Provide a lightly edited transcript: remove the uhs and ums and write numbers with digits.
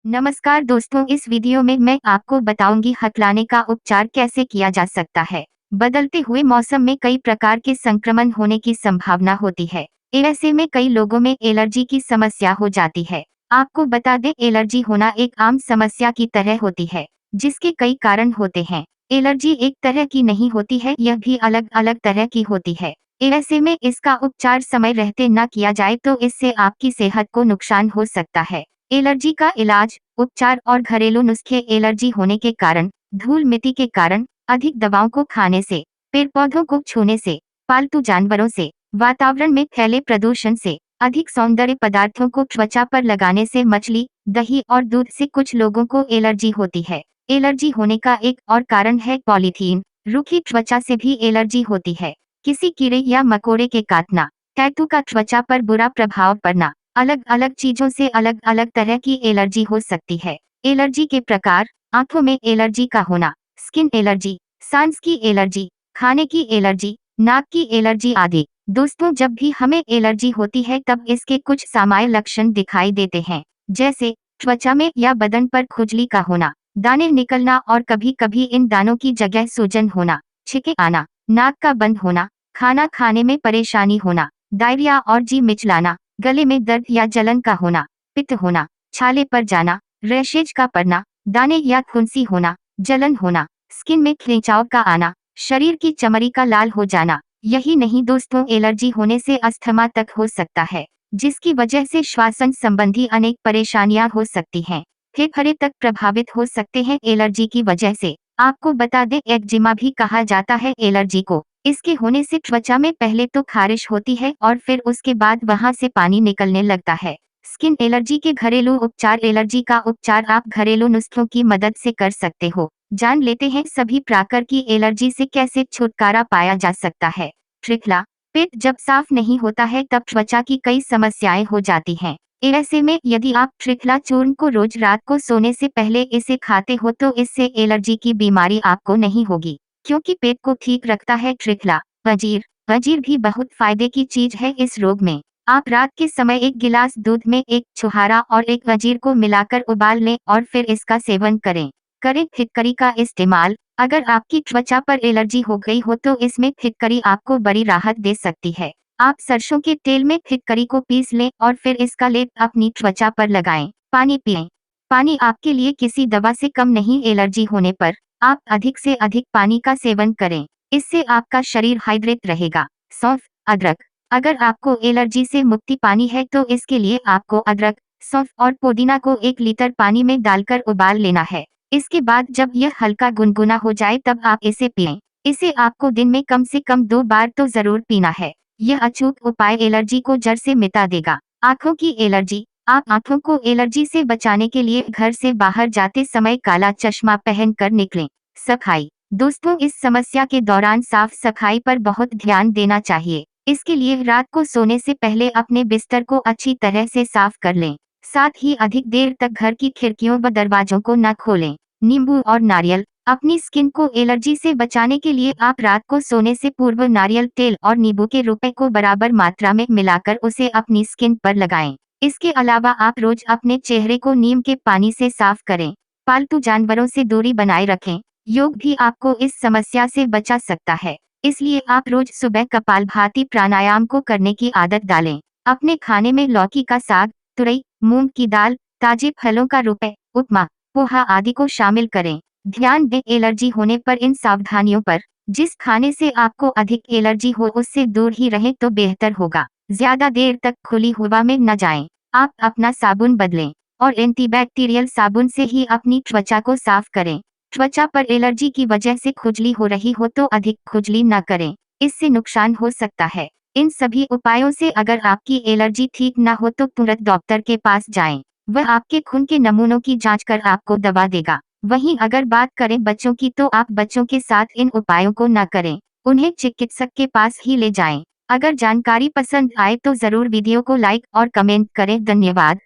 नमस्कार दोस्तों, इस वीडियो में मैं आपको बताऊंगी हकलाने का उपचार कैसे किया जा सकता है। बदलते हुए मौसम में कई प्रकार के संक्रमण होने की संभावना होती है। ऐसे में कई लोगों में एलर्जी की समस्या हो जाती है। आपको बता दें, एलर्जी होना एक आम समस्या की तरह होती है, जिसके कई कारण होते हैं। एलर्जी एक तरह की नहीं होती है, यह भी अलग अलग तरह की होती है। ऐसे में इसका उपचार समय रहते न किया जाए तो इससे आपकी सेहत को नुकसान हो सकता है। एलर्जी का इलाज, उपचार और घरेलू नुस्खे। एलर्जी होने के कारण, धूल मिट्टी के कारण, अधिक दवाओं को खाने से, पेड़ पौधों को छूने से, पालतू जानवरों से, वातावरण में फैले प्रदूषण से, अधिक सौंदर्य पदार्थों को त्वचा पर लगाने से, मछली, दही और दूध से कुछ लोगों को एलर्जी होती है। एलर्जी होने का एक और कारण है पॉलीथीन। रूखी त्वचा से भी एलर्जी होती है। किसी कीड़े या मकोड़े के काटना, टैटू का त्वचा पर बुरा प्रभाव पड़ना, अलग अलग चीजों से अलग अलग तरह की एलर्जी हो सकती है। एलर्जी के प्रकार: आंखों में एलर्जी का होना, स्किन एलर्जी, सांस की एलर्जी, खाने की एलर्जी, नाक की एलर्जी आदि। दोस्तों, जब भी हमें एलर्जी होती है तब इसके कुछ सामान्य लक्षण दिखाई देते हैं, जैसे त्वचा में या बदन पर खुजली का होना, दाने निकलना और कभी कभी इन दानों की जगह सूजन होना, छिके आना, नाक का बंद होना, खाना खाने में परेशानी होना, डायरिया और जी मिचलाना, गले में दर्द या जलन का होना, पित्त होना, छाले पर जाना, रैशेज का पड़ना, दाने या फुंसी होना, जलन होना, स्किन में खिंचाव का आना, शरीर की चमड़ी का लाल हो जाना। यही नहीं दोस्तों, एलर्जी होने से अस्थमा तक हो सकता है, जिसकी वजह से श्वसन संबंधी अनेक परेशानियां हो सकती हैं। फेफड़े तक प्रभावित हो सकते हैं एलर्जी की वजह से। आपको बता दें, एक्जिमा भी कहा जाता है एलर्जी को। इसके होने से त्वचा में पहले तो खारिश होती है और फिर उसके बाद वहां से पानी निकलने लगता है। स्किन एलर्जी के घरेलू उपचार। एलर्जी का उपचार आप घरेलू नुस्खों की मदद से कर सकते हो। जान लेते हैं सभी प्रकार की एलर्जी से कैसे छुटकारा पाया जा सकता है। ट्रिखला: पेट जब साफ नहीं होता है तब त्वचा की कई समस्याएं हो जाती हैं। ऐसे में यदि आप ट्रिखला चूर्ण को रोज रात को सोने से पहले इसे खाते हो तो इससे एलर्जी की बीमारी आपको नहीं होगी, क्योंकि पेट को ठीक रखता है ट्रिखला। अंजीर: अंजीर भी बहुत फायदे की चीज है इस रोग में। आप रात के समय एक गिलास दूध में एक छुहारा और एक अंजीर को मिलाकर उबाल लें और फिर इसका सेवन करें। फिटकरी का इस्तेमाल: अगर आपकी त्वचा पर एलर्जी हो गई हो तो इसमें फिटकरी आपको बड़ी राहत दे सकती है। आप सरसों के तेल में फिटकरी को पीस लें और फिर इसका लेप अपनी त्वचा पर लगाएं। पानी पिएं: पानी आपके लिए किसी दवा से कम नहीं। एलर्जी होने पर आप अधिक से अधिक पानी का सेवन करें, इससे आपका शरीर हाइड्रेट रहेगा। सौंफ, अदरक: अगर आपको एलर्जी से मुक्ति पानी है तो इसके लिए आपको अदरक, सौंफ और पुदीना को 1 लीटर पानी में डालकर उबाल लेना है। इसके बाद जब यह हल्का गुनगुना हो जाए तब आप इसे पिएं। इसे आपको दिन में कम से कम 2 बार तो जरूर पीना है। यह अचूक उपाय एलर्जी को जड़ से मिटा देगा। आंखों की एलर्जी: आप आंखों को एलर्जी से बचाने के लिए घर से बाहर जाते समय काला चश्मा पहनकर निकलें। सफाई: दोस्तों, इस समस्या के दौरान साफ सफाई पर बहुत ध्यान देना चाहिए। इसके लिए रात को सोने से पहले अपने बिस्तर को अच्छी तरह से साफ कर लें। साथ ही अधिक देर तक घर की खिड़कियों व दरवाजों को न खोलें। नींबू और नारियल: अपनी स्किन को एलर्जी से बचाने के लिए आप रात को सोने से पूर्व नारियल तेल और नींबू के रुपए को बराबर मात्रा में मिलाकर उसे अपनी स्किन पर लगाएं। इसके अलावा आप रोज अपने चेहरे को नीम के पानी से साफ करें। पालतू जानवरों से दूरी बनाए रखें। योग भी आपको इस समस्या से बचा सकता है, इसलिए आप रोज सुबह कपालभाति प्राणायाम को करने की आदत डालें। अपने खाने में लौकी का साग, तुरई, मूंग की दाल, ताजे फलों का रुपए, उपमा, पोहा आदि को शामिल करें। ध्यान दें, एलर्जी होने पर इन सावधानियों पर। जिस खाने से आपको अधिक एलर्जी हो उससे दूर ही रहें तो बेहतर होगा। ज्यादा देर तक खुली हवा में न जाएं। आप अपना साबुन बदलें और एंटीबैक्टीरियल साबुन से ही अपनी त्वचा को साफ करें। त्वचा पर एलर्जी की वजह से खुजली हो रही हो तो अधिक खुजली न करें, इससे नुकसान हो सकता है। इन सभी उपायों से अगर आपकी एलर्जी ठीक न हो तो तुरंत डॉक्टर के पास जाएं। वह आपके खून के नमूनों की जांच कर आपको दवा देगा। वहीं अगर बात करें बच्चों की तो आप बच्चों के साथ इन उपायों को न करें, उन्हें चिकित्सक के पास ही ले जाएं। अगर जानकारी पसंद आए तो जरूर वीडियो को लाइक और कमेंट करें। धन्यवाद।